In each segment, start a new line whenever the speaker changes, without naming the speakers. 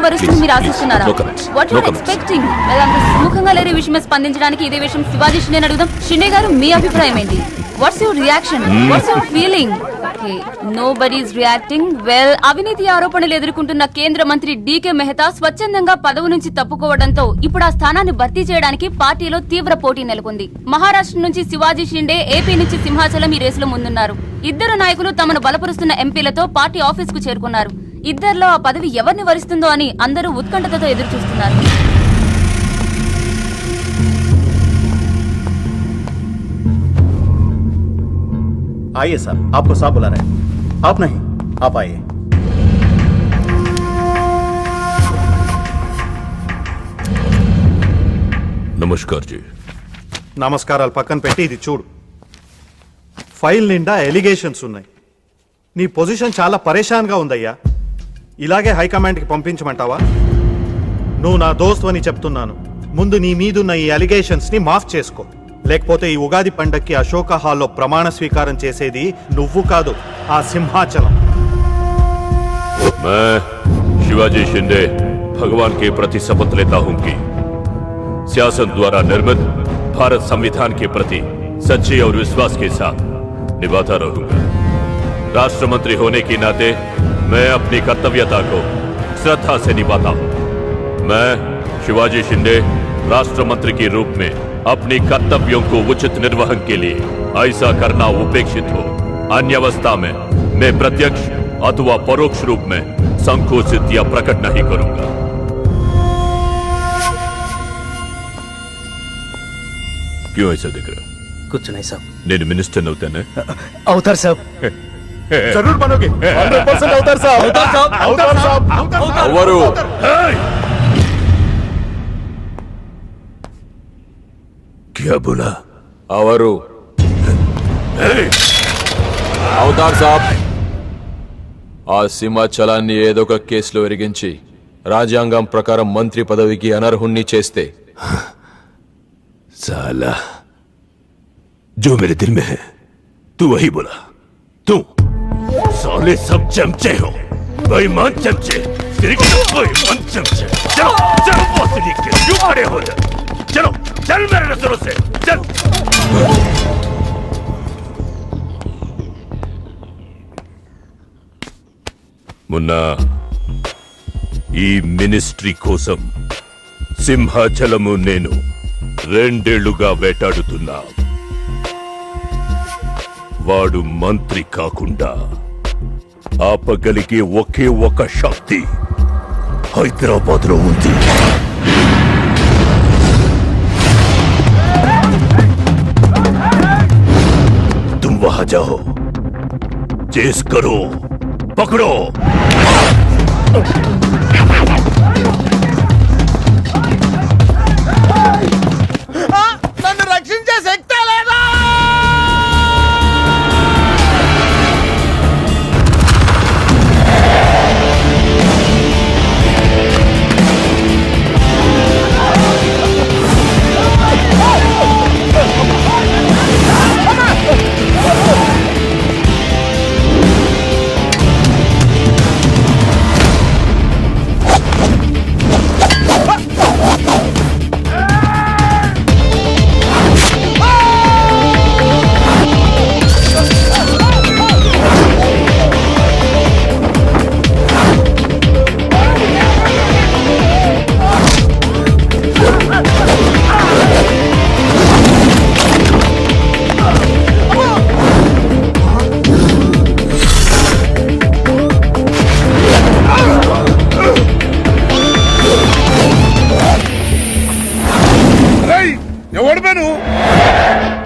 వరుసను మీరు ఆశిస్తున్నారా? What you expecting? అంత సుముఖంగా లేని విషయమే స్పందించడానికి ఇదే విషయం శివాజీ షిండే అడుగుదాం. షిండే గారు, మీ అభిప్రాయం ఏంటి? What's your reaction? What's your feeling? Okay, nobody is reacting. Well, అవినీతి ఆరోపణలు ఎదుర్కొంటున్న కేంద్ర మంత్రి డీకే మెహతా స్వచ్ఛందంగా పదవి నుంచి తప్పుకోవడంతో ఇప్పుడు ఆ స్థానాన్ని భర్తీ చేయడానికి పార్టీలో తీవ్ర పోటీ నెలకొంది. మహారాష్ట్ర నుంచి శివాజీ షిండే, ఏపీ నుంచి సింహాచలం ఈ రేసులో ముందున్నారు. ఇద్దరు నాయకులు తమను బలపరుస్తున్న ఎంపీలతో పార్టీ ఆఫీస్ కు చేరుకున్నారు. ఇద్దరిలో ఆ పదవి ఎవరిని వరిస్తుందో అని అందరూ ఉత్కంఠతతో ఎదురు చూస్తున్నారు.
आइए साहब, आपको साहब बुला रहे हैं. आप नहीं, आप आइए.
నమస్కార్ జీ.
నమస్కారాలు పక్కన పెట్టి ఇది చూడు. ఫైల్ నిండా ఎలిగేషన్స్ ఉన్నాయి. నీ పొజిషన్ చాలా పరేషాన్గా ఉందయ్యా. ఇలాగే హైకమాండ్కి పంపించమంటావా? నువ్వు నా దోస్తు అని చెప్తున్నాను. ముందు నీ మీదున్న ఈ ఎలిగేషన్స్ ని మాఫ్ చేసుకో. లేకపోతే ఈ ఉగాది పండక్కి అశోక హాల్లో ప్రమాణ స్వీకారం చేసేది నువ్వు కాదు, ఆ సింహాచలం.
मैं शिवाजी शिंदे भगवान के प्रति शपथ लेता हूं कि शासन द्वारा निर्मित भारत संविधान के प्रति सच्चे और विश्वास के साथ निभाता रहूंगा. राष्ट्र मंत्री होने के नाते मैं अपनी कर्तव्यता को श्रद्धा से निभाता हूं. मैं शिवाजी शिंदे राष्ट्र मंत्री के रूप में अपनी कर्तव्यों को उचित निर्वहन के लिए ऐसा करना उपेक्षित हो, अन्य अवस्था में मैं प्रत्यक्ष अथवा परोक्ष रूप में संकोचित या प्रकट नहीं करूंगा. क्यों ऐसा दिख रहा?
कुछ नहीं साहब.
నేను మినిస్టర్ అవుతానే.
అవుతారు సాబ్.
जरूर बनोगे. 100% అవుతారు సాబ్. అవుతారు సాబ్.
అవరు. क्या बोला? అవరు.
అవతార్ సాబ్, ఆ సింహాచలాన్ని ఏదో ఒక కేసులో ఎరిగించి రాజ్యాంగం ప్రకారం మంత్రి పదవికి అనర్హుణ్ణి చేస్తే
साला जो मेरे दिल में है तू वही बोला. तू साले सब चमचे हो, बेईमान चमचे, बेईमान चमचे. चलो चलो बॉस लीग के क्यों खड़े हो जा. चलो चल मेरे नजरों से चल. मुन्ना, ఈ మినిస్ట్రీ కోసం సింహాచలము నేను 2 ఏళ్లుగా వేటాడుతున్నా. వాడు మంత్రి కాకుండా ఆపగలిగే ఒకే ఒక శక్తి హైదరాబాద్ లో ఉంది. तुम वहां जाओ, चेस करो, पकड़ो.
నన్ను రక్షించే శక్తి లేదా?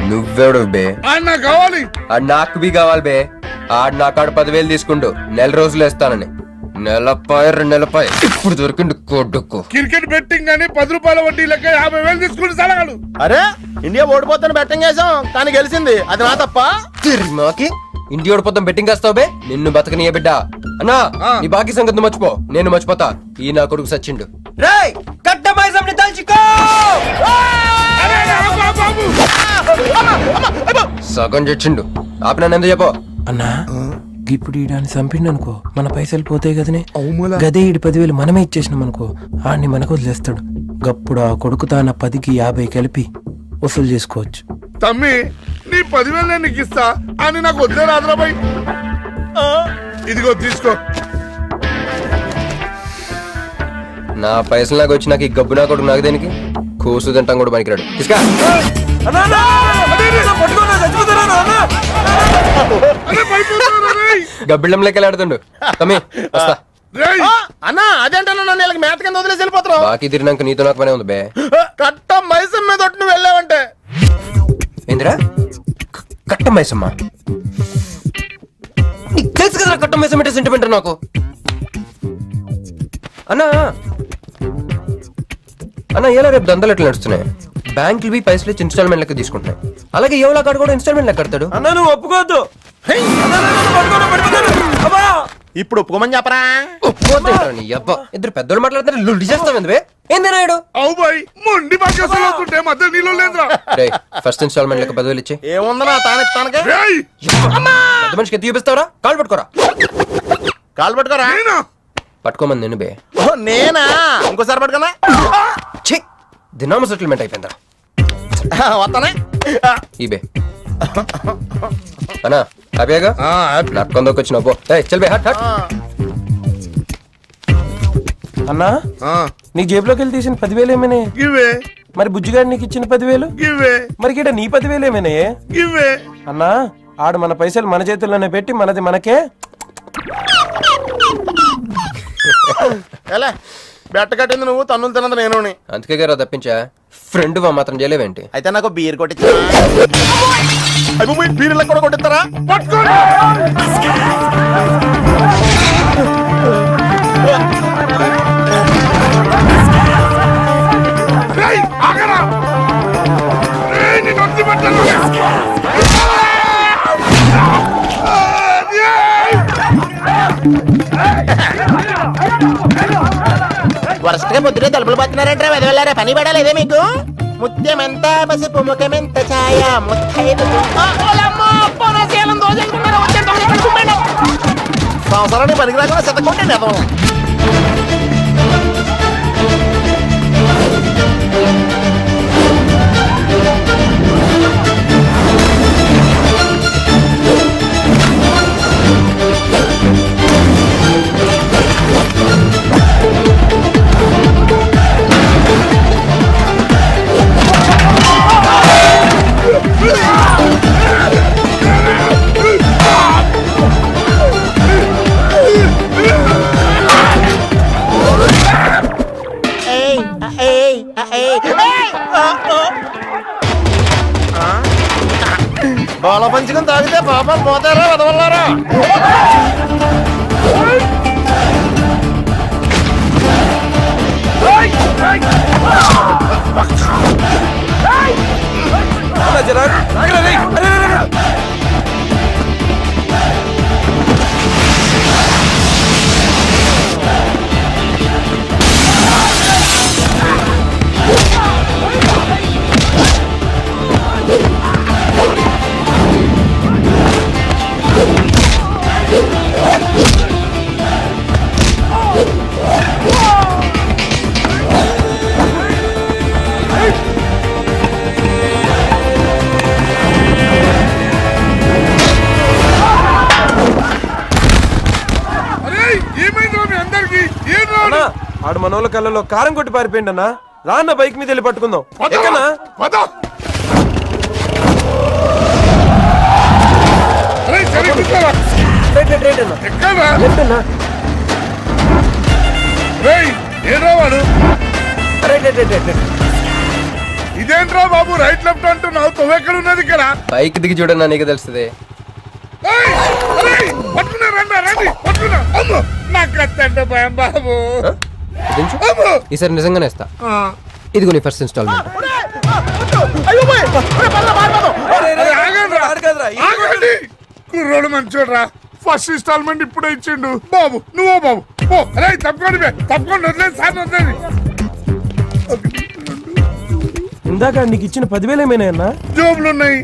నువ్వెవడు బే?
కావాలి.
నాకు బి కావాలి బే. ఆడు నా కాడ 10,000 తీసుకుంటూ 4 రోజులు వేస్తానని. నెలపాయ 2 నెలపాయ ఇప్పుడు దొరికిండు కొడుకు.
క్రికెట్ బెట్టింగ్ అని 10 రూపాయల వడ్డీ లెక్క 50,000 తీసుకుని సలహాలు.
అరే, ఇండియా ఓడిపోతాను బెట్టింగ్ వేసాం కానీ గెలిచింది. అది నా తప్ప.
మాకి ఇంటి ఓడిపోతాం బెట్టింగ్ వేస్తావు బే? నిన్ను బతకనియ బిడ్డ. అన్నా, నీ బాకీ సంగతి మర్చిపో, నేను మర్చిపోతా. ఈ నా కొడుకు సచ్చిండు. రేయ్, కట్టమైజంని తల్చుకో. సగం చచ్చిండు. ఆపి నన్ను ఎందుకు చెప్పు.
అన్నా,
ఇప్పుడు ఈడాన్ని చంపిండు అనుకో మన పైసలు పోతాయి కదనే
అవుమలా.
గదే ఈడి 10,000 మనమే ఇచ్చేసినాం అనుకో ఆడిని మనకు వదిలేస్తాడు గప్పుడు ఆ కొడుకు తాన 10కి 50 కలిపి వసూలు చేసుకోవచ్చు.
తమ్మి నీ 10,000 నేను నీకు ఇస్తా అని నాకు వద్దే రాదురాబాయ్. ఇదిగో తీసుకో.
నా పైసలు నాకు వచ్చి నాకు ఈ గబ్బు నా కొడుకు నాకు దేనికి కూసు తింటాం కూడా పనికిరాడు తీసుకా.
అరే పడిపోతావురా రేయ్.
గబ్బిళ్ళం లెక్క ఆడుతుండు తమ్మి వస్తా.
రేయ్
అన్నా అదేంటన్నా నన్ను వీళ్ళకి మేత కింద వదిలేసి వెళ్ళిపోతున్నావు.
బాకీ తిరిగినాక నీతో నాకు పనే ఉంది బే.
కట్ట మైసం మీద ఒట్టు నువ్వు వెళ్ళావంటే
ఏందిరా కట్ట మైసమ్మా నీకు తెలుసు కదా కట్ట మైసం అంటే సెంటిమెంట్ నాకు. అన్నా అన్నా ఎలా రేపు దందలు ఎట్లా నడుస్తున్నాయి బ్యాంకులు పైసలు ఇచ్చి ఇన్స్టాల్మెంట్ లెక్క తీసుకుంటున్నాయి అలాగే ఎవలా కాడు కూడా ఇన్స్టాల్మెంట్ లెక్క కడతాడు.
అన్నా నువ్వు ఒప్పుకోవద్దు. ఇప్పుడు ఒప్పుకోమని చెప్పరా.
ఒప్పుకోద్దేంట్రా నీ అబ్బా ఇద్దరు పెద్దోళ్ళు మాట్లాడుతున్నారు లుల్లి చేస్తావు ఎందువే ఏంది నాయుడు.
అవు బాయ్ మొండి బాకేసలు అవుతుంటే మధ్య నీళ్ళు లేదురా.
ఫస్ట్ ఇన్స్టాల్మెంట్ లెక్క 10,000 ఇచ్చి
ఏముందనా తానెత్తానకే.
రేయ్
పెద్ద మనిషికి ఎత్తి చూపిస్తావరా కాళ్ళు పట్టుకోరా.
కాలు పట్టుకోరా.
నేనా?
పట్టుకోమని నేను బే.
ఓ, నేనా ఇంకోసారి పట్టుకున్నా.
ఛీ దినామ సెటిల్మెంట్ అయిపోయిందా
వస్తానే.
ఈ బే అన్నా హ్యాపీగా నక్కొందకు వచ్చిన పో చల్ బే హట్ హట్. అన్నా నీ జేబులోకి వెళ్ళి తీసిన 10,000 ఏమైనా
గివ్వే
మరి బుజ్జిగాడు నీకు ఇచ్చిన 10,000
గివ్వే
మరి గిడ నీ 10,000 ఏమైనా
గివ్వే.
అన్నా ఆడు మన పైసలు మన చేతుల్లోనే పెట్టి మనది మనకే.
ఎలా బెట్ట కట్టింది నువ్వు తన్నులు తిన్నది నేను.
అందుకే గారు తప్పించా ఫ్రెండ్ వా మాత్రం చేయలేవేంటి.
అయితే నాకు బీర్ కొట్టించా. బీర్లకు కూడా కొట్టిస్తారా.
పట్టుకోరా. రేయ్ ఆగరా. రేయ్ నీ నొత్తి పట్టాను.
వరస్ట్ గా పొద్దునే తలుపులు పడుతున్నారంటే వెదవెళ్ళారా. పని పడాలేదే మీకు. ముత్యం ఎంత పసుపు ముఖం ఎంత ఛాయ ముత్తైదు సంవత్సరానికి పనికి రాకుండా శతకొంటే నెదవం. బాల పంచుకొని తాగితే పాపాలు పోతారా వదవల్లారా.
ఆడు మనోళ్ళ కళ్ళలో కారం కొట్టి పారిపోయింది అన్న. రాన్న బైక్ మీద వెళ్ళి పట్టుకుందాం. ఎక్కనా
ఇదేంట్రా బాబు రైట్ లెఫ్ట్ అంటున్నావు. తొవ్వెక్కడ ఉన్నది ఇక్కడ.
బైక్ దిగి చూడన్నా నీకు తెలుస్తుంది.
బాబు
ఈసారి నిజంగానే ఇస్తా. ఇదిగో నీ ఫస్ట్ ఇన్స్టాల్మెంట్.
కుర్రోడు మంచోడ్రా. ఫస్ట్ ఇన్స్టాల్మెంట్ ఇప్పుడే ఇచ్చిండు. బాబు నువ్వు బాబు తప్పకుండా తప్పకుండా వదిలేదు సార్ వదిలేదు.
ఇందాక నీకు ఇచ్చిన 10,000 ఏమైనా అన్నా
జోబులు ఉన్నాయి.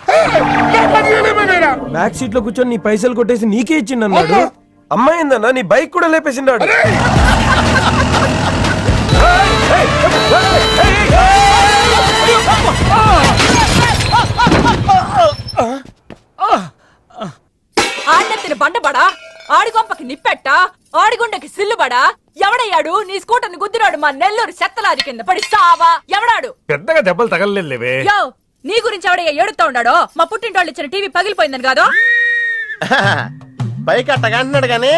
నా పని చేయలేమేనా?
బ్యాక్ సీట్ లో కూర్చొని నీ పైసలు కొట్టేసి నీకే ఇచ్చిండు అన్నాడు. అమ్మాయి ఏందన్నా నీ బైక్ కూడా లేపేసిండాడు.
ఆడెత్తిన బండబడా ఆడిగొంపకి నిప్పెట్ట ఆడిగుండకి సిల్లుబడా ఎవడయ్యాడు నీ స్కూటర్ ని గుద్దినాడు మా నెల్లూరు చెత్తలాది కింద పడి సావా ఎవడాడు?
పెద్దగా దెబ్బలు తగలలేవే.
యో నీ గురించి ఎవడయ్యా ఏడుతా ఉన్నాడో మా పుట్టింటోళ్ళు ఇచ్చిన టీవీ పగిలిపోయిందని కాదు.
పైకి అట్టగంటున్నాడు గాని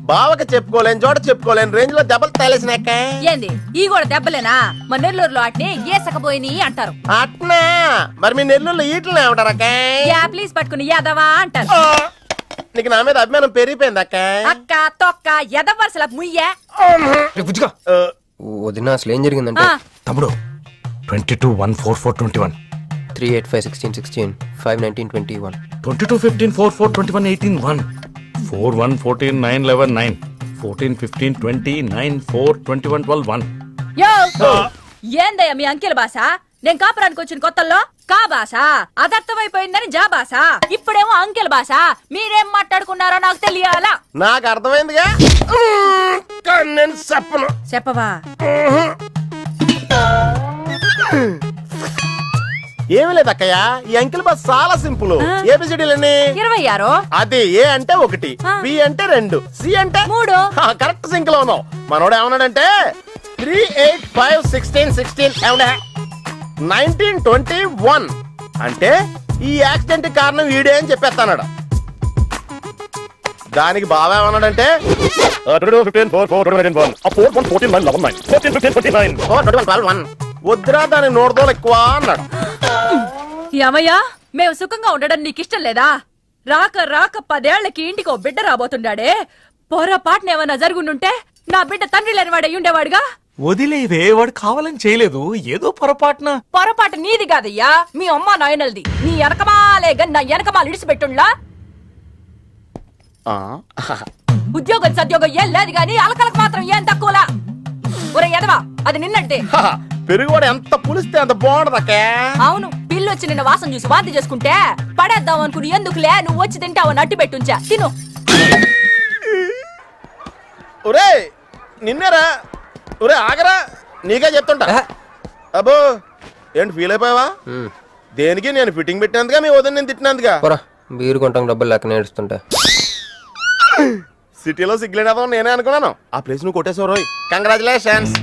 బావకి చెప్పుకోలేని చోట చెప్పుకోలేని రేంజ్ లో దెబ్బలు తగిలేసినాక.
ఏంది ఈ కూడా దెబ్బలేనా? మా నెల్లూరులో వాటిని ఏసకపోయినాయి అంటారు.
అట్నా మరి మీ నెల్లూరులో ఈటలు ఏమంటారక్క?
ప్లీజ్ పట్టుకుని యాదవా అంటారు.
నీకు నా మీద అభిమానం పెరిగిపోయింది అక్క.
అక్క తొక్క ఎదవరసల ముయ్యే.
వదిన అసలు ఏం జరిగిందంటే
తమ్ముడు 22-1-4-4-21
3-8-5-16-16 5-19-21
22-15-4-4-21-18-1 4-1-14-9-11-9 14-15-20-9-4-21-12-1
యో ఏందయ్యా మీ అంకెల భాష? నేను కాపురానికి వచ్చిన కొత్తల్లో కా భాష అదర్థమైపోయిందని జా భాష, ఇప్పుడేమో అంకెల భాష. మీరేం మాట్లాడుకున్నారో నాకు తెలియాలా?
నాకు అర్థమైందిగా కానీ నేను చెప్పను.
చెప్పవా?
ఏమీ లేదు అక్కయ్య, ఈ అంకిల్ బస్ చాలా సింపుల్. ఏబిసిడీలన్నీ
26
అది ఏ అంటే 1, బి అంటే 2, సి అంటే
3.
కరెక్ట్ సింక్ లో ఉన్నావు. మనోడు ఏమన్నాడంటే 3-8-5-16-16 19-21 అంటే ఈ యాక్సిడెంట్ కారణం వీడే అని చెప్పేస్తాడు. దానికి బాగా ఏమన్నాడంటే 4-1-14-9-11-9 వద్దురా దాని నోడుదోలు ఎక్కువ అన్నాడు.
ఏమయ్యా మేము సుఖంగా ఉండడం నీకిష్టం లేదా? రాక రాక 10 ఏళ్లకి ఇంటికో బిడ్డ రాబోతుండాడే. పొరపాటున ఏమన్నా జరుగుండుంటే నా బిడ్డ తండ్రి లేని వాడే ఉండేవాడుగా.
వదిలేవే, వాడు కావాలని చేయలేదు, ఏదో పొరపాటున.
పొరపాటు నీది కాదయ్యా, మీ అమ్మ నాయనల్ది. నీ వెనకమాలే గన్ నా వెనకమాల ఇడిచిపెట్టుండ్లా. ఉద్యోగం సద్యోగం ఏం లేదు గాని అలకలకు మాత్రం ఏం తక్కువలా. ఒరే ఎదవా అది నిన్నంటే.
పెరుగువాడు ఎంత పులిస్తే అంత బాగుంటది అక్క.
అవును, పిల్లు వచ్చి నిన్న వాసన చూసి వాంతి చేసుకుంటే పడేద్దాం అనుకుని ఎందుకులే నువ్వు వచ్చి తింటావని అట్టి పెట్టుంచా. తిను.
ఒరే నిన్నేరా, ఒరే ఆగరా, నీకే చెప్తుంటా. అబ్బో ఏంటి ఫీల్ అయిపోయావా? దేనికి? నేను ఫిట్టింగ్ పెట్టినందుగా మీ వదిన నేను తిట్టినందుగా.
పోరా, బీరు కొంటాం డబ్బులు లేక నేడుస్తుంటా.
సిటీలో సిగ్గులేదా నేనే అనుకున్నాను. ఆ ప్లేస్ నువ్వు కొట్టేసావు రోయ్, కంగ్రాచులేషన్స్.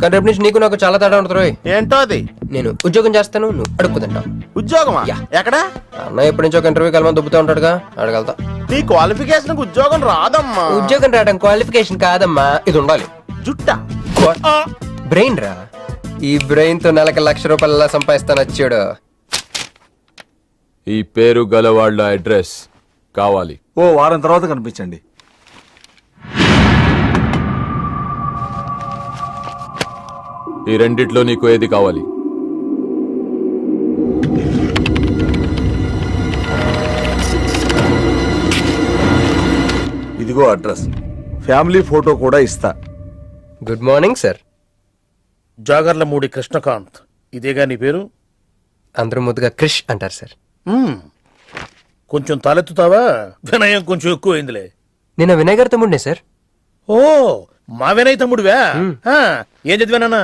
కానీ రేపు నుంచి నీకు నాకు చాలా తేడా ఉంటుంది రోయ్.
ఏంటో అది?
నేను ఉద్యోగం చేస్తాను, నువ్వు అడుక్కుతుంటావు.
ఉద్యోగమా? ఎక్కడ?
అన్న ఎప్పటి నుంచో ఒక ఇంటర్వ్యూకి వెళ్ళమని దుబ్బుతూ ఉంటాడుగా, అడగలుగుతా.
నీ క్వాలిఫికేషన్ ఉద్యోగం రాదమ్మా.
ఉద్యోగం రావడం క్వాలిఫికేషన్ కాదమ్మా, ఇది ఉండాలి.
జుట్టా?
బ్రెయిన్ రా. ఈ బ్రెయిన్ తో నెలకి ₹1,00,000 సంపాదిస్తాను వచ్చాడు.
ఈ పేరు గలవాళ్ళ అడ్రస్ కావాలి.
ఓ వారం తర్వాత కనిపించండి.
ఈ రెండిట్లో నీకు ఏది కావాలి?
ఇదిగో అడ్రస్, ఫ్యామిలీ ఫోటో కూడా ఇస్తా.
Good morning sir.
Jagarlamudi Krishnakanth, ఇదేగా నీ పేరు?
అందరూ ముద్దుగా క్రిష్ అంటారు సార్.
కొంచెం తలెత్తుతావా? వినయం కొంచెం ఎక్కువైందిలే.
నేను వినయ్ గారి తమ్ముడినే సార్.
ఓ మా వినయ్ తమ్ముడివా? ఏం చదివానా?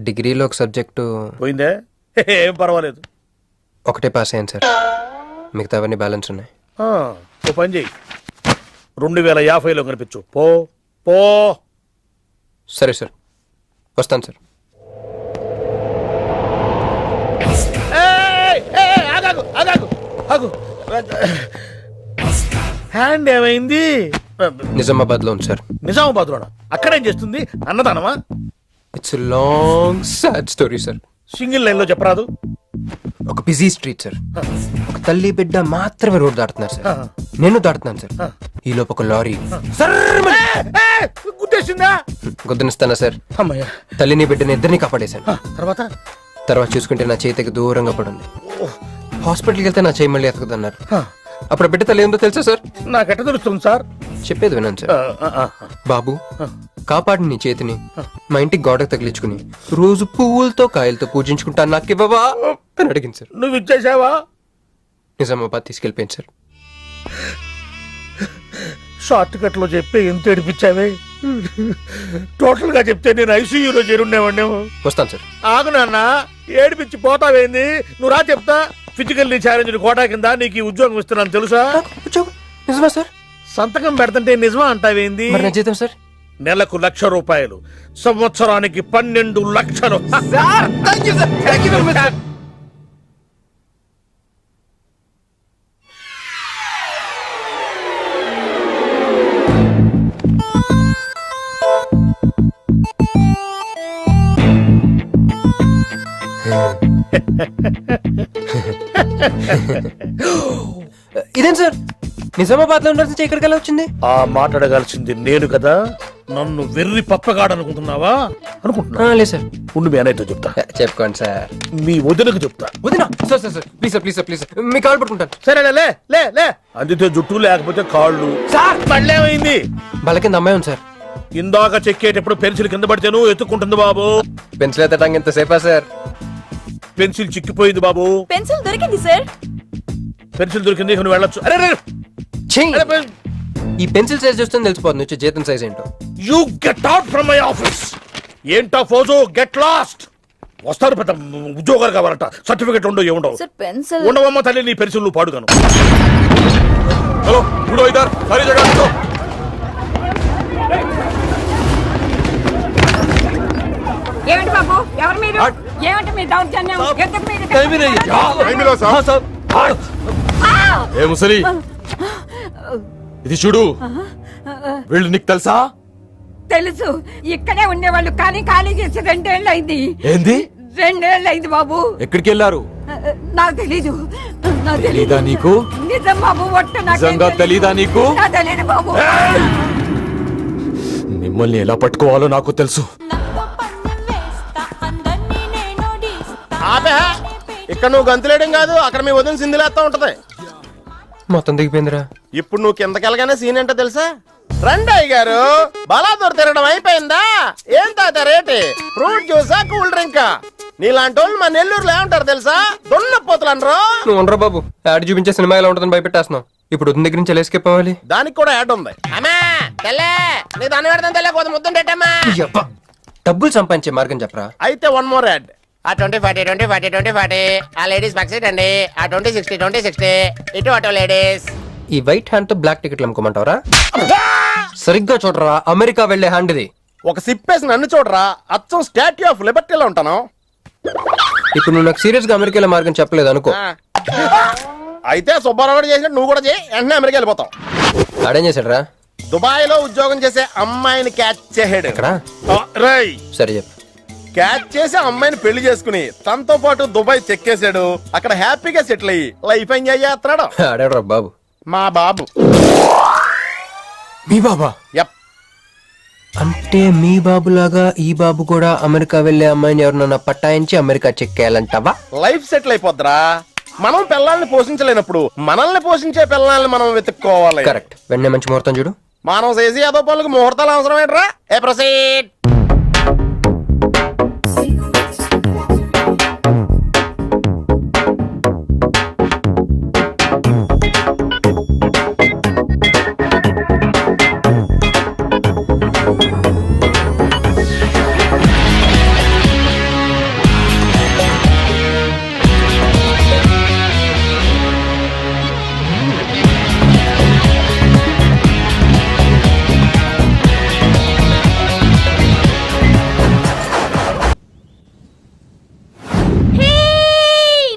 డిగ్రీలో ఒక సబ్జెక్టు
పోయిందే, ఏం పర్వాలేదు.
ఒకటే పాస్ అయ్యాను సార్, మిగతావన్నీ బ్యాలెన్స్ ఉన్నాయి.
ఓ పని చెయ్యి, 2050లో కనిపించు. పో పో.
సరే సార్, వస్తాను సార్.
ఆగాగు ఆగాగు ఆగు. హ్యాండ్ ఏమైంది?
నిజామాబాద్ లో ఉంది సార్.
నిజామాబాద్ లోనా? అక్కడేం చేస్తుంది? అన్నదానమా?
It's long sad story sir.
Single line లో చెప్పరాదు.
ఒక బిజీ స్ట్రీట్ సార్, ఒక తల్లి బిడ్డ మాత్రమే రోడ్ దాటుతున్నారు సార్. నేను దాటుతున్నాను సార్. ఈ లోపు ఒక లారీ
గుర్తేసిందా?
గుద్దనిస్తానా సార్?
అమ్మయ్యా.
తల్లిని బిడ్డని ఇద్దరిని కాపాడేశాను.
తర్వాత
చూసుకుంటే నా చేతికి దూరంగా పడుంది. హాస్పిటల్కి వెళ్తే నా చేయి మళ్ళీ ఎతకదన్నారు. అప్పుడు బిడ్డ తల్లి ఏందో తెలుసా సార్?
నాకెట్ట తెలుస్తుంది సార్?
చెప్పేది వినండి సార్. బాబు కాపాడి నీ చేతిని మా ఇంటికి గోడకు తగిలించుకుని రోజు పువ్వులతో కాయలతో పూజించుకుంటాను, నాకివ్వవా? అని అడిగింది సార్.
నువ్వు ఇచ్చేసావా?
నిజామాబాద్ తీసుకెళ్ళిపోయింది సార్.
షార్ట్ కట్ లో చెప్పి ఎంత ఏడిపించావే. టోటల్ గా చెప్తే నేను ఐసీయూలో చేరుండేవాడినేమో.
వస్తాను సార్.
ఆగు నాన్న, ఏడిపించి పోతావేంది? నువ్వు రా చెప్తా. ఫిజికల్లీ ఛాలెంజ్ కోటా కింద నీకు ఈ ఉద్యోగం ఇస్తున్నాను తెలుసా?
ఉద్యోగం నిజమా సార్?
సంతకం పెడుతుంటే నిజమా అంటావేంది?
మరి నా జీతం సార్?
నెలకు ₹1,00,000, సంవత్సరానికి 12 లక్షలు.
Sir thank you sir, thank you very much. ఇదేం సార్, నిజామాబాద్ లో ఉండాల్సి ఇక్కడికి ఎలా వచ్చింది?
ఆ మాట్లాడగాల్సింది నేను కదా. నన్ను వెర్రి పప్పగాడనుకుంటున్నావా? అనుకుంటున్నా.
లేదు సార్.
ఉండు, మీ అన్నయ్యతో చెప్తా.
చెప్పుకోండి సార్.
మీ వదినకు చెప్తా.
వదినా sir sir sir please sir, please sir, please sir, me call పట్టుకుంటాను.
సరే లే లే లే. అందితే జుట్టు లేకపోతే కాళ్ళు.
సార్
మళ్ళేమైంది?
బల కింద అమ్మాయి ఉంది సార్.
ఇందాక చెక్కేటప్పుడు పెన్సిల్ కింద పడితేను ఎత్తుకుంటుంది బాబు.
పెన్సిల్ ఎత్తడానికి ఎంతసేపా సార్?
పెన్సిల్ చిక్కిపోయింది బాబు.
పెన్సిల్ దొరికింది సార్.
పెన్సిల్ దొరికింది, ఇక నువ్వు వెళ్ళొచ్చు. అరే రే,
ఛీ! ఈ పెన్సిల్ సైజ్ చూస్తుంది తెలిసిపోతుంది వచ్చే జీతం సైజ్ ఏంటో.
You get out from my office. ఏంటా ఫోజు, గెట్ లాస్ట్. వస్తారు పెద్ద ఉద్యోగాలు కావాలంట. సర్టిఫికెట్ ఉండవు, ఏముండవు.
సార్ పెన్సిల్
ఉండవమ్మ తల్లి, నీ పెన్సిల్ నువ్వు పాడుగాను.
హలో గుడో ఇదర్ సారీ జగह रुको.
ఏమిటి బాబు, ఎవరు మీరు? ఏమిటి మీ దౌర్జన్యం? ఎందుకు మీరు
ఏ ముసలి ఇది చూడు, వీళ్ళు నీకు తెలుసా?
తెలుసు, ఇక్కడే ఉండేవాళ్ళు కానీ ఖాళీ చేసి 2 ఏళ్ళు అయింది.
ఏంది?
2 ఏళ్ళు అయింది బాబు.
ఎక్కడికి వెళ్ళారు?
నాకు తెలీదు. నాకు
తెలీదా నీకు?
నిజం బాబు, ఒట్టు నాకు
నిజంగా తెలీదా నీకు?
నాకు తెలీదు బాబు.
మిమ్మల్ని ఎలా పట్టుకోవాలో నాకు తెలుసు.
ఆపే, ఇక్కడ నువ్వు గంతులేయడం కాదు, అక్కడ మీ వదిన సింధులేస్తా ఉంటది.
మొత్తం దిగిపోయిందిరా.
ఇప్పుడు నువ్వు కిందకెళ్ళగానే సీన్ ఏంటో తెలుసా? రండి అయ్య గారు, బలాదూర్ తిరగడం అయిపోయిందా? ఏం తాత రేటి? Fruit జ్యూసా, cool డ్రింకా? నీలాంటి వాళ్ళు మా నెల్లూరులో ఏమంటారు తెలుసా? దొన్నపోతులు అనరు.
నువ్వు ఉండరా బాబు, యాడ్ చూపించే సినిమా ఎలా ఉంటుందని భయపెట్టేస్తున్నావు. ఇప్పుడు వదిన దగ్గర నుంచి ఎలా ఎస్కేప్ అవ్వాలి?
దానికి కూడా యాడ్ ఉంది. అమ్మా తెల్లే, నీ దాన్ని పెడతాం తెల్లే, కొంత ముద్దుంటేటమ్మా.
డబ్బులు సంపాదించే మార్గం చెప్పరా.
అయితే 1 more యాడ్. ఆ 20-40 20-40 20-40 ఆ లేడీస్ బ్యాక్ సైడ్ అండి. ఆ 20-60 20-60 ఇటు అటు లేడీస్.
ఈ వైట్ హ్యాండ్ తో బ్లాక్ టికెట్లు అమ్ముకోమంటావరా? సరిగ్గా చూడరా, అమెరికా వెళ్లే హ్యాండ్ ఇది.
ఒక సిప్పేసి నన్ను చూడరా, అచ్చం స్టాట్యూ ఆఫ్ లిబర్టీలో ఉంటాను.
ఇప్పుడు నువ్వు నాకు సీరియస్ గా అమెరికా మార్గం చెప్పలేదు అనుకో.
అయితే సుబ్బారావు చేసినట్టు నువ్వు కూడా చేయి, వెంటనే అమెరికా వెళ్ళిపోతాం.
ఆడేం చేశాడు రా?
దుబాయ్ లో ఉద్యోగం చేసే అమ్మాయిని క్యాచ్ చేసాడు.
ఎక్కడ?
రై
సరే చెప్పు.
క్యాచ్ చేసి అమ్మాయిని పెళ్లి చేసుకుని తనతో పాటు దుబాయ్ చెక్కేశాడు. అక్కడ హ్యాపీగా సెటిల్ అయ్యి లైఫ్ ఎంజాయ్ చేస్తున్నాడు.
ఆడాడు బాబు.
మా బాబు.
మీ బాబా?
యప్.
అంటే మీ బాబులాగా ఈ బాబు కూడా అమెరికా వెళ్లే అమ్మాయిని ఎవరినన్నా పట్టాయించి అమెరికా చెక్కేయాలంటావా?
లైఫ్ సెటిల్ అయిపోద్రా. మనం పిల్లల్ని పోషించలేనప్పుడు మనల్ని పోషించే పిల్లల్ని మనం వెతుక్కోవాలి.
కరెక్ట్. వెంటనే మంచి ముహూర్తం చూడు.
మనం చేసి ఏదో పనులకు ముహూర్తాలు అవసరం ఏంట్రా? ఏ ప్రొసీడ్.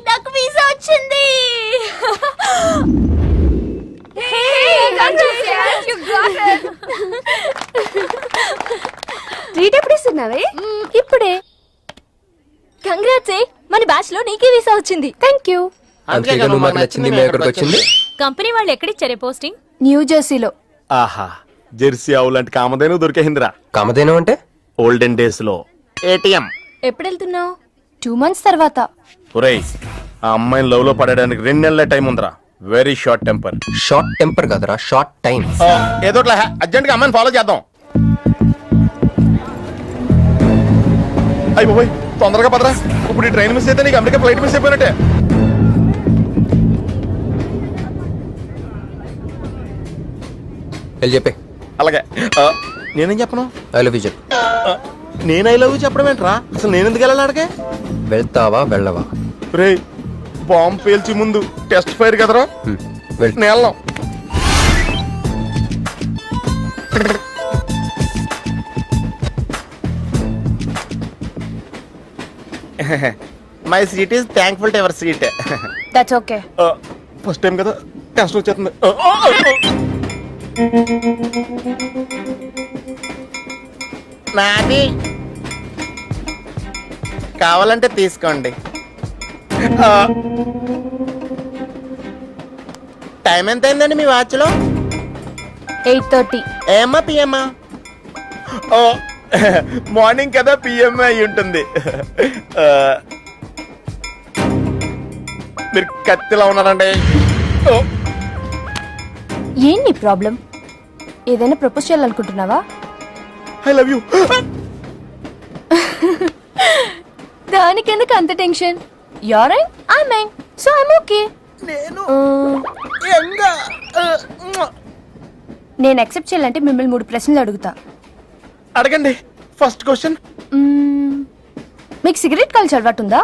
నాకు వీసా వచ్చింది.
ట్రీట్ ఎప్పుడు ఇస్తున్నావే? ఇప్పుడే. కంగ్రాట్స్, మన బ్యాచ్ లో నీకే వీసా వచ్చింది. Thank you.
అంతేగా నువ్వు మాకు నచ్చింది, మేము ఎక్కడికి వచ్చింది.
కంపెనీ వాళ్ళు ఎక్కడిచ్చారే పోస్టింగ్?
న్యూ జెర్సీలో.
ఆహా, జెర్సీ ఆవు లాంటి కామధేను దొరికేసిందిరా.
కామధేను అంటే?
ఓల్డెన్ డేస్ లో ఏటీఎం.
ఎప్పుడు వెళ్తున్నావు? 2 months తర్వాత.
ఒరేయ్, ఆ అమ్మాయిని లవ్ లో పడడానికి 2 నెలల టైం ఉందిరా. Very short temper.
Short temper కదరా, షార్ట్ టైం.
ఏదో అర్జెంట్ గా అమ్మాయిని ఫాలో చేద్దాం. అయిపోయి తొందరగా పదరా, ఇప్పుడు ఈ ట్రైన్ మిస్ అయితే నీకు అమెరికా ఫ్లైట్ మిస్ అయిపోయినట్టే.
వెళ్ళి చెప్పే.
అలాగే నేనేం చెప్పను?
ఐ లవ్ యూ చెప్పు.
నేను ఐ లవ్ యూ చెప్పడం ఏంట్రా? అసలు నేను ఎందుకు వెళ్ళాలి అడిగే?
వెళ్తావా వెళ్ళవా?
రే బాంబు పేల్చి ముందు టెస్ట్ ఫైర్ కదరా,
వెళ్ళు.
నేను వెళ్ళాం. My seat is thankful to ever seat.
That's okay.
First time కదా టెస్ట్ వచ్చేస్తుంది. నాది కావాలంటే తీసుకోండి. టైం ఎంత అయిందండి మీ వాచ్లో?
8:30.
ఏమ్మా పిఎమ్మా? ఓ మార్నింగ్ కదా, పిఎం అయి ఉంటుంది. మీరు కత్తిలా ఉన్నారండి.
ఏంటి ప్రాబ్లం? ఏదైనా ప్రపోజ్ చేయాలనుకుంటున్నావా?
I love you.
దానికి ఎందుకు అంత tension? Your right, I mine, so I'm okay.
నేను
నేను యాక్సెప్ట్ చేయాలంటే మిమ్మల్ని 3 ప్రశ్నలు అడుగుతా.
అడగండి. ఫస్ట్ క్వశ్చన్,
మీకు సిగరెట్ కాల్చి అలవాటు ఉందా?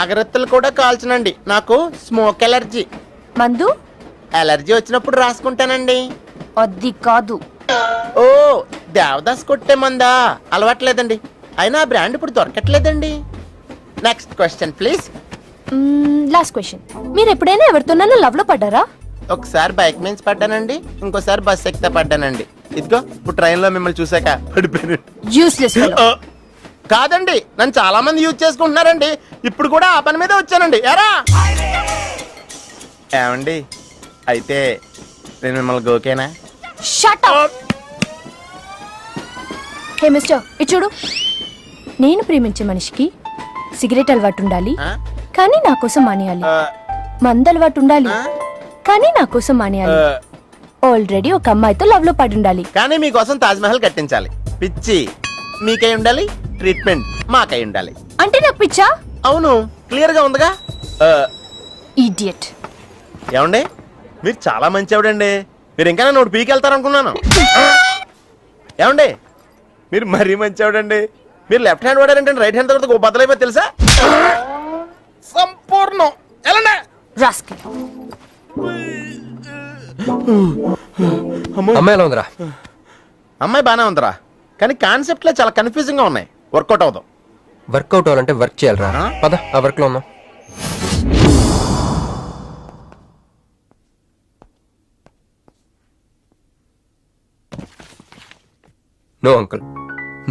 అగరత్తులు కూడా కాల్చనండి, నాకు స్మోక్ ఎలర్జీ.
మందు?
ఎలర్జీ వచ్చినప్పుడు రాసుకుంటానండి.
అది కాదు.
ఓ దేవదాస్ కొట్టే మందా? అలవాట్లేదండి, అయినా ఆ బ్రాండ్ ఇప్పుడు దొరకట్లేదండి. Next question please.
Last question, మీరు ఎప్పుడైనా ఎవరితోనైనా లవ్ లో పడ్డారా?
ఒకసారి బైక్ మీద పడ్డానండి, ఇంకోసారి బస్ ఎక్కితే పడ్డానండి. ఇదిగో ఇప్పుడు ట్రైన్ లో మిమ్మల్ని చూసాక పడిపోయాను.
యూస్లెస్.
కాదండి, నన్ను చాలా మంది యూజ్ చేసుకుంటున్నారండి. ఇప్పుడు కూడా ఆ పని మీద వచ్చానండి. ఎరా ఏమండి, అయితే నేను మిమ్మల్ని గోకేనా?
Shut up. హే మిస్టర్, ఇది చూడు. నేను ప్రేమించే మనిషికి సిగరెట్ అలవాటు ఉండాలి, కానీ నా కోసం మానేయాలి. మందు అలవాటు ఉండాలి, కానీ నా కోసం మానేయాలి. ఆల్రెడీ ఒక అమ్మాయితో లవ్ లో పడి ఉండాలి,
కానీ మీకోసం తాజ్ మహల్ కట్టించాలి. పిచ్చి మీకై ఉండాలి, ట్రీట్మెంట్ మాకై ఉండాలి.
అంటే నాకు పిచ్చా?
అవును, క్లియర్ గా ఉందిగా.
ఇడియట్.
ఏమండి, మీరు చాలా మంచి ఆవిడండి. మీరు ఇంకా నన్ను పీకెళ్తారనుకున్నాను. ఏమండి, మీరు మరీ మంచి ఆవిడండి. మీరు లెఫ్ట్ హ్యాండ్ వాడారంటే రైట్ హ్యాండ్ తర్వాత బద్దలైపోయి తెలుసా? సంపూర్ణం. ఎలాండి
రాస్కెల్.
అమ్మాయి ఎలా ఉందిరా?
అమ్మాయి బానే ఉందిరా, కానీ కాన్సెప్ట్లే చాలా కన్ఫ్యూజింగ్ గా ఉన్నాయి. వర్కౌట్ అవుతాం.
వర్కౌట్ అవ్వాలంటే వర్క్ చేయాలరా. పద ఆ వర్క్ లో ఉన్నాం. నో అంకుల్,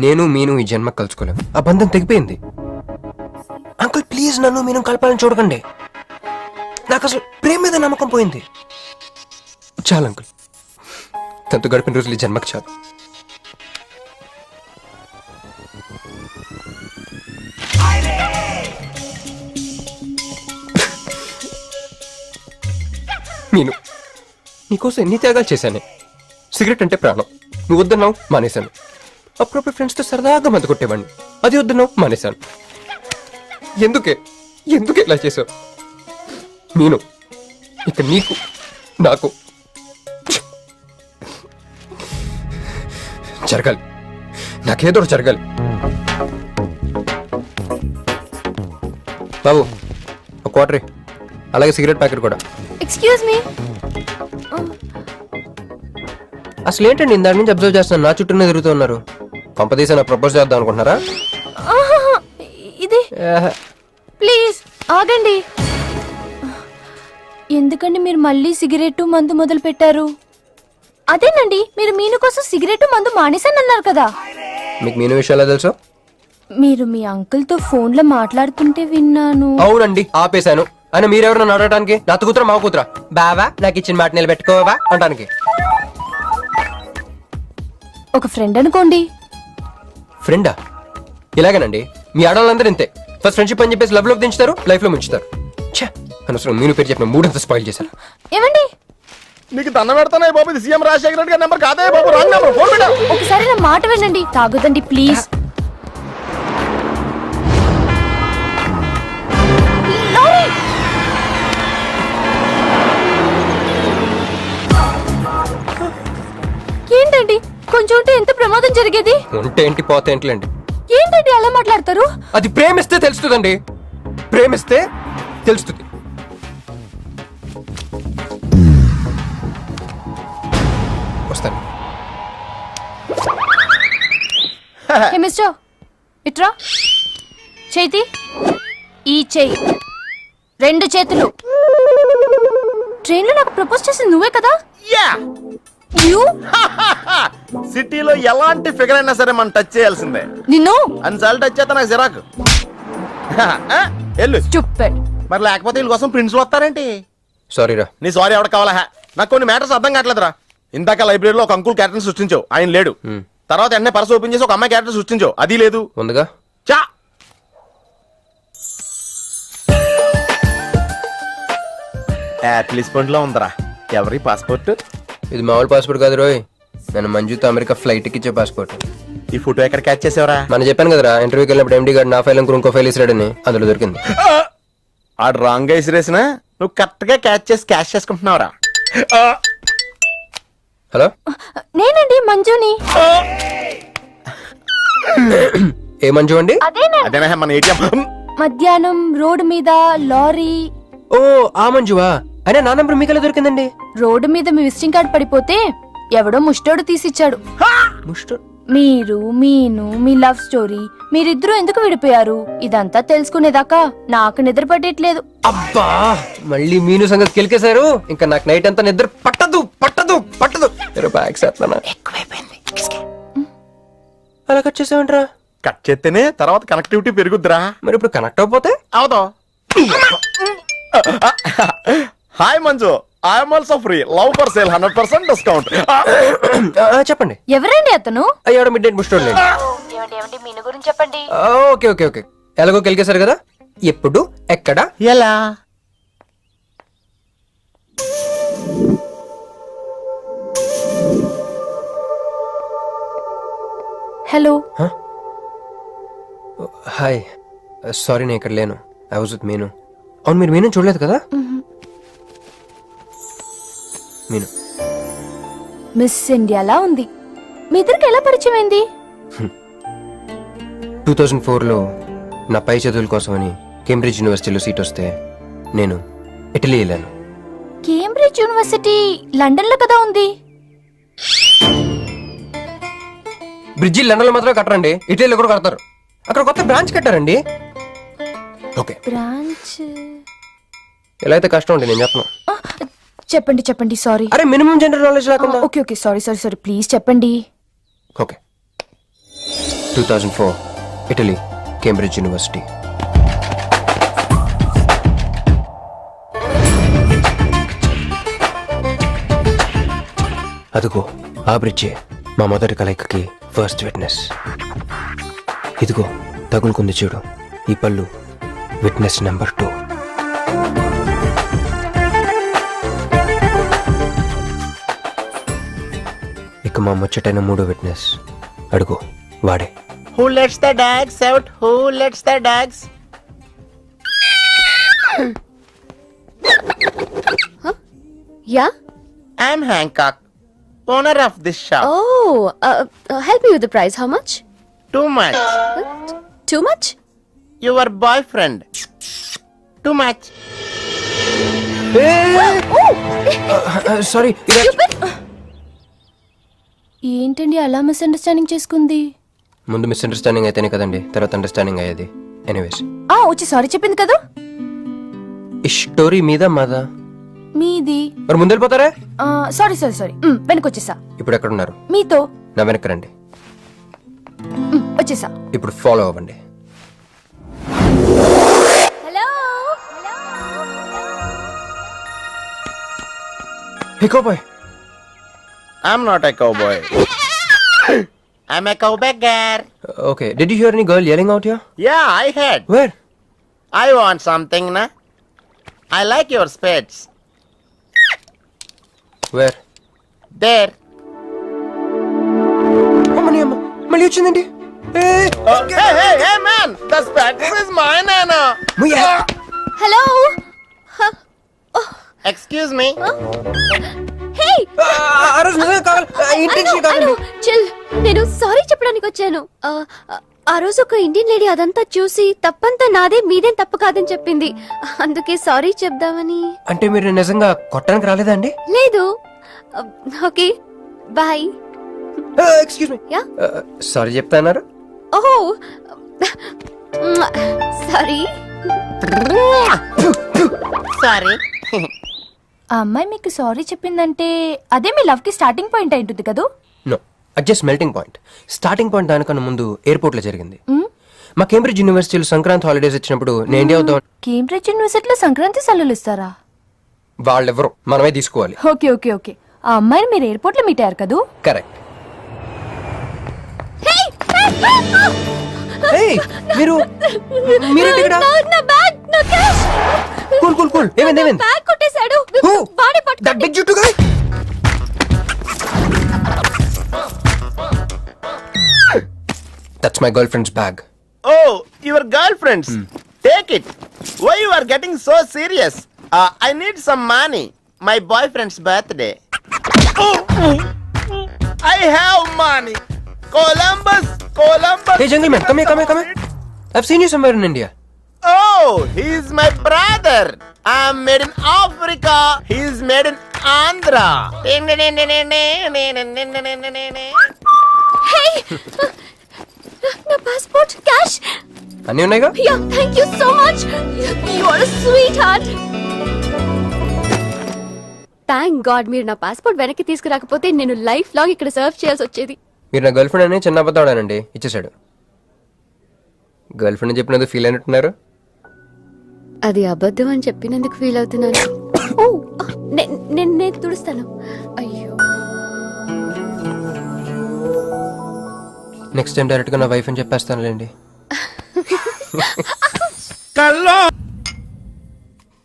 నేను మీను ఈ జన్మ కలుసుకోలేము. ఆ బంధం తెగిపోయింది. అంకుల్ ప్లీజ్ నన్ను మీను కలపాలని చూడకండి. నాకు అసలు ప్రేమ మీద నమ్మకం పోయింది. చాలు అంకుల్, తనతో గడిపిన రోజులు ఈ జన్మకు చాలు. నేను నీకోసం ఎన్ని త్యాగాలు చేశానే. సిగరెట్ అంటే ప్రాణం, నువ్వు వద్దన్నావు మానేశాను. అప్పుడప్పుడు ఫ్రెండ్స్తో సరదాగా మందు కొట్టేవాడిని, అది వద్దన్నావు మానేశాను. ఎందుకే ఇలా చేసావు? నేను ఇక నీకు నాకు జరగాలి, నాకేదో జరగాలి. బాబు ఒక క్వార్టర్, అలాగే సిగరెట్ ప్యాకెట్ కూడా.
Excuse me.
అసలు ఏంటండి ఇందాక నుంచి అబ్జర్వ్ చేస్తున్నాను, నా చుట్టూనే తిరుగుతూ ఉన్నారు. కొంపదీసా నా ప్రపోజ్ చేద్దాం అనుకుంటున్నారా?
ఇది ప్లీజ్ ఆగండి. ఎందుకండి మీరు మళ్ళీ సిగరెట్ మందు మొదలు పెట్టారు? అదేనండి, మీరు మీను కోసం సిగరెట్ మందు మానేశానన్నారు కదా.
మీకు మీను విషయాలు తెలుసు?
మీరు మీ అంకుల్ తో ఫోన్ లో మాట్లాడుతుంటే విన్నాను.
అవునండి, ఆపేశాను. ఆయన మీరెవరు నన్ను అడగడానికి? నా కూతురా మా కూతురా? బావా నాకు ఇచ్చిన మాట నిలబెట్టుకోవా అంటానికి.
ఒక ఫ్రెండ్ అనుకోండి.
ఫ్రెండా? ఇలాగేనండి, మీ ఆడవాళ్ళందరూ ఇంతే. ఫస్ట్ ఫ్రెండ్షిప్ అని చెప్పేసి లవ్ లోకి దించుతారు, లైఫ్ లో ముంచుతారు. అనవసరం మీను పేరు చెప్పిన మూడంతా స్పాయిల్ చేశారు.
ఏమండి,
నీకు దండం పెడతానే బాబు, ఇది సీఎం రాజశేఖర రెడ్డి గారి నెంబర్ కాదే బాబు, రాంగ్ నెంబర్. ఫోన్ పెట్టు.
ఒకసారి నా మాట వినండి. తాగుదండి ప్లీజ్. జరిగేది?
ఉంటే ఏంటి పోతే ఏంటిలేండి.
ఏంటండి అలా మాట్లాడతారు?
అది ప్రేమిస్తే తెలుస్తుందండి, ప్రేమిస్తే తెలుస్తుంది. వస్తాను.
హే మిస్టర్, ఇట్రా. చేతి ఈ చెయ్యి, 2 చేతులు. ట్రైన్ లో నాకు ప్రపోజ్ చేసింది నువ్వే కదా?
యా
యూ
సిటీలో ఎలాంటి ఫిగర్ అయినా సరే మనం టచ్ చేయాల్సిందే.
నిన్ను
అన్నిసార్లు టచ్ చేస్తే నాకు చిరాకు. వెళ్ళు.
స్టూపిడ్.
మరి లేకపోతే వీళ్ళ కోసం ప్రిన్స్లు వస్తారేంటి?
సారీ రా.
నీ సారీ ఎవడ కావాలా? నాకు కొన్ని మ్యాటర్స్ అర్థం కావట్లేదురా. ఇందాక లైబ్రరీలో ఒక అంకుల్ క్యారెక్టర్ సృష్టించావు, ఆయన లేడు. తర్వాత ఎన్నే పర్స్ ఓపెన్ చేసి ఒక అమ్మాయి క్యారెక్టర్ సృష్టించావు, అది లేదు.
ఉందిగా.
చా యాపిల్ పండులో ఉందరా. ఎవరి పాస్పోర్ట్?
ఇది మామూలు పాస్పోర్ట్ కాదు రోయ్, నేను మంజుతో అమెరికా ఫ్లైట్ ఇచ్చే పాస్పోర్ట్.
ఈ ఫోటో ఎక్కడ క్యాచ్ చేసావరా?
మనం చెప్పాను కదరా, ఇంటర్వ్యూకి వెళ్ళినప్పుడు ఎండి గారు నా ఫైల్ ఇంకో ఫైల్ ఇసిరాడని, అందులో దొరికింది.
ఆడు రాంగ్ గా ఇసిరేసిన నువ్వు కరెక్ట్ గా క్యాచ్ చేసి క్యాష్ చేసుకుంటున్నావురా.
హలో,
నేనండి మంజుని.
ఏ మంజు అండి?
అదేనా మన ఏటీఎం.
మధ్యాహ్నం రోడ్డు మీద లారీ.
ఓ ఆ మంజువా? అయినా నా నంబర్ మీకెలా దొరికిందండి?
రోడ్డు మీద మీ విజిటింగ్ కార్డ్ పడిపోతే ఎవడో ముష్టోడు తీసిచ్చాడు.
ముష్ట
మీరు, మీను, మీ లవ్ స్టోరీ, మీరిద్దరూ ఎందుకు విడిపోయారు ఇదంతా తెలుసుకునేదాకా నాకు నిద్ర పట్టట్లేదు.
అబ్బా, మళ్ళీ మీను సంగతి కెలికేశారు. ఇంకా నాకు నైట్ అంతా నిద్ర పట్టదు పట్టదు పట్టదు. అలా కట్ చేసావంటరా?
కట్ చేస్తేనే తర్వాత కనెక్టివిటీ పెరుగుద్దిరా.
మరి ఇప్పుడు కనెక్ట్ అయిపోతే
అవుతావు. Hi Manju, I'm also free. Love for sale 100% discount.
చెప్పండి.
ఎవరండి అతను?
అయ్యాడు మిడ్ నైట్ ముస్టోడ్ లేండి.
మీను గురించి చెప్పండి.
ఓకే ఓకే ఓకే, ఎలాగో కెలికేశారు కదా. ఎప్పుడు, ఎక్కడ,
ఎలా?
హలో.
హాయ్, సారీ నేను ఇక్కడ లేను. ఐ వాజ్ విత్ మీను. అవును, మీరు మీను చూడలేదు కదా? మీను
మిస్ ఇండియాలా ఉంది. మీ ఇద్దరికి ఎలా పరిచయం అయింది?
2004లో నా పై చదువుల కోసమని కేంబ్రిడ్జ్ యూనివర్సిటీలో సీట్ వస్తే నేను ఇటలీ వెళ్ళాను.
కేంబ్రిడ్జ్ యూనివర్సిటీ లండన్ లో కదా ఉంది.
బ్రిడ్జి లండన్లో మాత్రమే కట్టరండి, ఇటలీలో కూడా కడతారు. అక్కడ కొత్త బ్రాంచ్ కట్టారండి. ఓకే,
బ్రాంచ్
ఎలా అయితే కష్టం అండి, నేను చెప్పను.
చెప్పండి చెప్పండి. సారీ.
అరే మినిమం జనరల్ నాలెడ్జ్ లేకుండా.
Okay okay, sorry sorry sorry, please చెప్పండి.
Okay, 2004 Italy, Cambridge University. అదిగో ఆ బ్రిడ్జే మా మొదటి కలయికకి ఫస్ట్ విట్నెస్. ఇదిగో తగులుకుంది చూడు ఈ పళ్ళు, విట్నెస్ నెంబర్ 2. ఇక మా ముచ్చటైన 3వ విట్నెస్, అడుగు వాడే.
Who lets the dogs out? Who lets the dogs?
Yeah?
I'm Hancock, owner of this shop.
Oh, help me with the price. How much?
Too much.
Too much?
Your boyfriend. Too much.
Sorry.
ఏంటండి అలా misunderstanding చేసుకుంది?
ముందు misunderstanding అయితేనే కదండి తర్వాత understanding అయ్యేది. Anyways,
వచ్చి sorry చెప్పింది కదా.
ఈ స్టోరీ మీద మాదా?
మీది.
మరి ముందు వెళ్ళిపోతారా?
సారీ సారీ సారీ, వెనకొచ్చేసా.
ఇప్పుడు ఎక్కడ ఉన్నారు?
మీతో.
నా వెనక్కి రండి.
వచ్చేసా.
ఇప్పుడు ఫాలో అవ్వండి.
Hello.
Hey cowboy.
I'm not a cowboy. I'm a cowbagger.
Okay, did you hear any girl yelling out here?
Yeah, I heard.
Where?
I want something, na? I like your spades.
Where?
There.
అమ్మని అమ్మ, మళ్ళీ వచ్చిందండి.
Hey, man! The spades is mine, Anna.
Hello.
Excuse me.
హే.
ఆ రోజు నిజంగా కావాలి, intention కాదండి.
Chill. నేను సారీ చెప్పడానికి వచ్చాను. ఆ రోజు ఒక ఇండియన్ లేడీ అదంతా చూసి తప్పంతా నాదే మీదేం తప్పు కాదని చెప్పింది. అందుకే సారీ చెప్దామని.
అంటే మీరు నిజంగా కొట్టడానికి రాలేదా అండి?
లేదు. Okay bye.
Excuse me.
Yeah
sorry చెప్తాన్నారు.
ఓహో సారీ.
సారీ.
ఆ అమ్మాయి మీకు సారీ చెప్పిందంటే అదే మీ లవ్ కి స్టార్టింగ్ పాయింట్ అయి ఉంటుంది కదా?
నో, అది just melting point. Starting point దానికన్నా ముందు ఎయిర్పోర్ట్ లో జరిగింది. మా కేంబ్రిడ్జ్ యూనివర్సిటీలో సంక్రాంతి హాలిడేస్ వచ్చినప్పుడు నేను ఇండియా వద్దాం.
కేంబ్రిడ్జ్ యూనివర్సిటీలో సంక్రాంతి సెలవులు ఇస్తారా?
వాళ్ళెవరో మనమే తీసుకోవాలి.
Okay okay okay. ఆ అమ్మాయిని మీరు ఎయిర్పోర్ట్ లో మీట్ అయ్యారు కదా?
కరెక్ట్. మీరు మీరేంటి ఇక్కడ?
నా బ్యాగ్, నా క్యాష్.
Cool cool cool. ఏమైంది ఏమైంది?
బ్యాగ్ కొట్టేశాడు.
Who?
వాడే
That
పట్టుకోండి.
big juttu guy? That's my girlfriend's bag.
Oh, your girlfriends. Take it. Why you are getting so serious? I need some money. My boyfriend's birthday. I have money. Columbus.
Hey, gentleman, come here. I've seen you somewhere in India.
Oh, he's my brother. I'm made in Africa. He's made in Andhra.
Hey! నా passport, cash.
అన్నీ ఉన్నాయిగా?
Yeah, thank you so much. You are a sweet heart. Thank God మీరు నా passport వెనక్కి తీసుకురాకపోతే నేను life long ఇక్కడ serve చేయాల్సి వచ్చేది.
మీరు నా గర్ల్ ఫ్రెండ్ అని చిన్న అబద్ధాడానండి, ఇచ్చేసాడు. గర్ల్ ఫ్రెండ్ చెప్పినందుకు ఫీల్ అయినట్టున్నారు.
అది అబద్ధం అని చెప్పినందుకు ఫీల్ అవుతున్నాను. ఓ, నేను తుడుస్తాను. అయ్యో,
నెక్స్ట్ టైం డైరెక్ట్ గా నా వైఫ్ అని చెప్పేస్తానులేండి.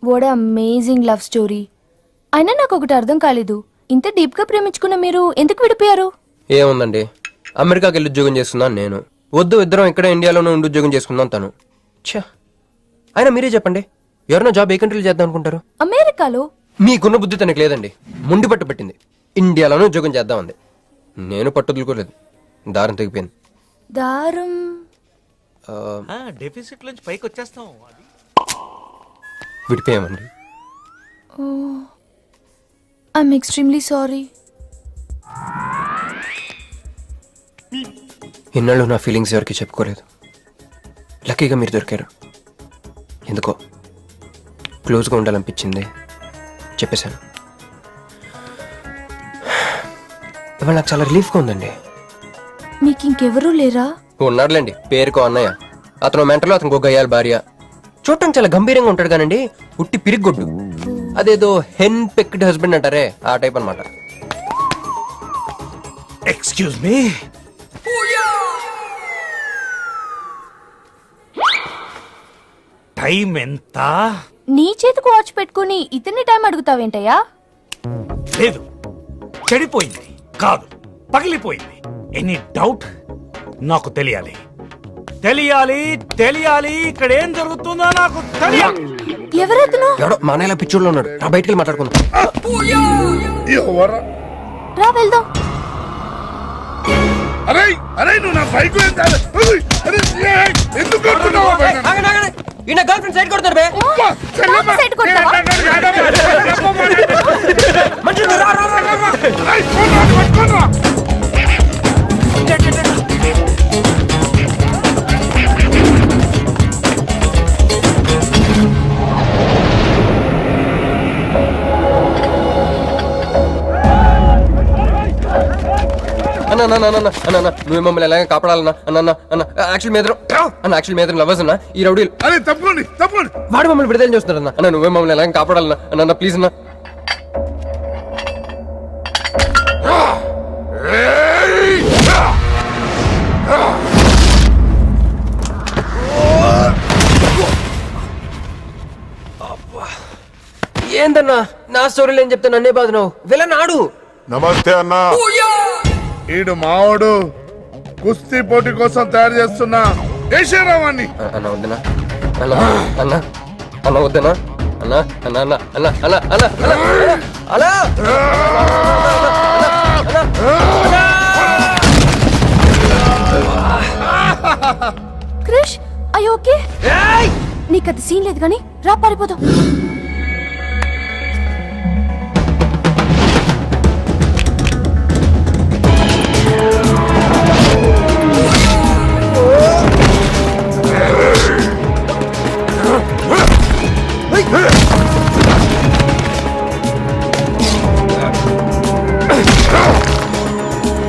What amazing love story. అయినా నాకు ఒకటి అర్థం కాలేదు, ఇంత డీప్ గా ప్రేమించుకున్న మీరు ఎందుకు విడిపోయారు?
ఏముందండి, అమెరికాకి వెళ్ళి ఉద్యోగం చేస్తున్నాను నేను. వద్దు, ఇద్దరం ఇక్కడ ఇండియాలోనే ఉండి ఉద్యోగం చేసుకుందాం తను. ఛా, అయినా మీరే చెప్పండి, ఎవరైనా జాబ్ ఏ కంట్రీలో చేద్దాం అనుకుంటారు?
అమెరికాలో.
మీకున్న బుద్ధి తనకి లేదండి. ముండి పట్టు పెట్టింది, ఇండియాలోనే ఉద్యోగం చేద్దామంది. నేను పట్టుదలుకోలేదు, దారం తెగిపోయింది.
దారం
డెఫిసిట్ నుంచి పైకి వచ్చేస్తాం.
విడిపోయామండి.
I'm extremely sorry.
ఇన్నాళ్ళు నా ఫీలింగ్స్ ఎవరికి చెప్పుకోలేదు. లక్కీగా మీరు దొరికారు. ఎందుకో క్లోజ్గా ఉండాలనిపించింది, చెప్పేశాను. ఇవాళ నాకు చాలా రిలీఫ్గా ఉందండి.
మీకు ఇంకెవరూ లేరా?
ఉన్నాడులేండి, పేరుకో అన్నయ్య. అతను మెంటలో, అతను గొగ్గయ్యాలి భార్య. చూడటానికి చాలా గంభీరంగా ఉంటాడు కానండి, ఉట్టి పిరిగొడ్డు. అదేదో హెన్ పెక్డ్ హస్బెండ్ అంటారే, ఆ టైప్ అన్నమాట.
Excuse me. టైం ఎంత?
నీ చేతికి వాచ్ పెట్టుకుని ఇతన్ని టైం అడుగుతావేంటయ్యా?
లేదు, చెడిపోయింది కాదు, పగిలిపోయింది. Any doubt? నాకు తెలియాలి. ఇక్కడ ఏం జరుగుతుందో నాకు తెలియాలి.
ఎవరతను?
ఎవడో మానేలా పిచ్చోళ్ళు ఉన్నాడు, రా బయటికి వెళ్ళి మాట్లాడుకుందాం.
రా వెళ్దాం.
అరే అరే, నువ్వు నా బైక్ ఎందుకు
ఈయన గర్ల్ ఫ్రెండ్ సైడ్ కొడతారు బే.
సైడ్ కొడతావా?
మంచిగా రా, రా, రా, రా. అన్న నువ్వు మమ్మల్ని ఎలాగ కాపాడాలన్నా అన్న యాక్చువల్ మీద లవర్స్ అన్న ఈ రౌడీలు.
అరే తప్పండి.
వాడు మమ్మల్ని విడుదల చేస్తున్నాడు అన్న నువ్వే మమ్మల్ని ఎలాగ కాపాడాలన్నా అన్న ప్లీజ్ అన్న. ఏందన్నా నా స్టోరీలో ఏం చెప్తా నన్నే బాధ నువ్వు వెళ్ళనాడు.
నమస్తే అన్నా. ఈడు మావాడు కుస్తీ పోటీ కోసం తయారు చేస్తున్నా ఏషరావాణ్ణి.
అన్న వద్దనా అన్న వద్దనా అన్న అన్న అన్న అన్న అన్న అన్న అన్న అలా
క్రిష్ అయ్యో ఓకే నీకు అది సీన్ లేదు కానీ రా పారిపోదాం